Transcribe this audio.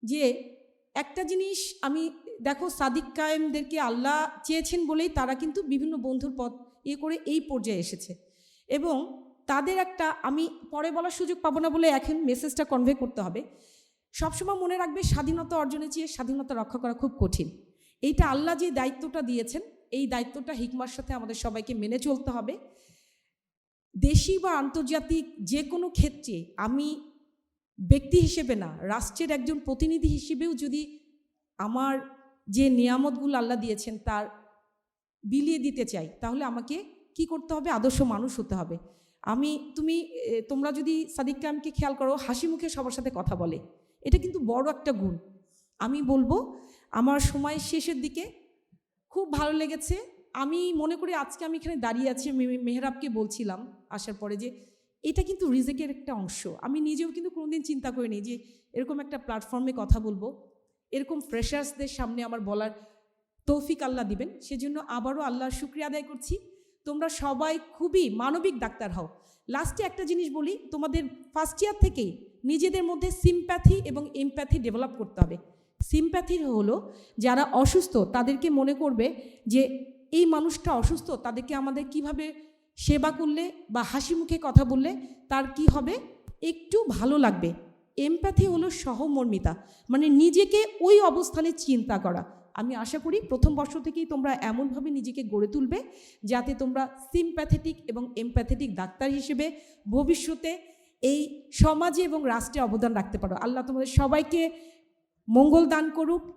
যে একটা জিনিস আমি দেখো সাদিক কায়েমদেরকে আল্লাহ চেয়েছেন বলেই তারা কিন্তু বিভিন্ন বন্ধুর পথ করে এই পর্যায়ে এসেছে এবং তাদের একটা আমি পরে বলার সুযোগ পাবো না বলে এখন মেসেজটা কনভে করতে হবে। সবসময় মনে রাখবে স্বাধীনতা অর্জনের চেয়ে স্বাধীনতা রক্ষা করা খুব কঠিন। এইটা আল্লাহ যে দায়িত্বটা দিয়েছেন এই দায়িত্বটা হিকমার সাথে আমাদের সবাইকে মেনে চলতে হবে। দেশি বা আন্তর্জাতিক যে কোনো ক্ষেত্রে আমি ব্যক্তি হিসেবে না, রাষ্ট্রের একজন প্রতিনিধি হিসেবেও যদি আমার যে নিয়ামতগুলো আল্লাহ দিয়েছেন তার বিলিয়ে দিতে চাই, তাহলে আমাকে কি করতে হবে? আদর্শ মানুষ হতে হবে। তোমরা যদি সাদিক কায়েমকে খেয়াল করো, হাসি মুখে সবার সাথে কথা বলে, এটা কিন্তু বড় একটা গুণ। আমি বলবো আমার সময় শেষের দিকে খুব ভালো লেগেছে। আমি মনে করি আজকে আমি এখানে দাঁড়িয়ে আছি, মেহরাবকে বলছিলাম আসার পরে যে এটা কিন্তু রিজেকের একটা অংশ। আমি নিজেও কিন্তু কোনোদিন চিন্তা করিনি যে এরকম একটা প্ল্যাটফর্মে কথা বলবো, এরকম ফ্রেশার্সদের সামনে আমার বলার তৌফিক আল্লাহ দিবেন। সেজন্য আবারও আল্লাহর শুকরিয়া আদায় করছি। তোমরা সবাই খুবই মানবিক ডাক্তার হও। লাস্টে একটা জিনিস বলি, তোমাদের ফার্স্ট ইয়ার থেকেই নিজেদের মধ্যে সিম্প্যাথি এবং এমপ্যাথি ডেভেলপ করতে হবে। সিম্প্যাথি হলো যারা অসুস্থ তাদেরকে মনে করবে যে এই মানুষটা অসুস্থ, তাদেরকে আমাদের কিভাবে সেবা করলে বা হাসি মুখে কথা বললে তার কি হবে, একটু ভালো লাগবে। এমপ্যাথি হলো সহমর্মিতা, মানে নিজেকে ওই অবস্থানে চিন্তা করা। আমি আশা করি প্রথম বর্ষ থেকেই তোমরা এমনভাবে নিজেকে গড়ে তুলবে যাতে তোমরা সিম্প্যাথেটিক এবং এমপ্যাথেটিক ডাক্তার হিসেবে ভবিষ্যতে এই সমাজে এবং রাষ্ট্রে অবদান রাখতে পারো। আল্লাহ তোমাদের সবাইকে মঙ্গল দান করুক।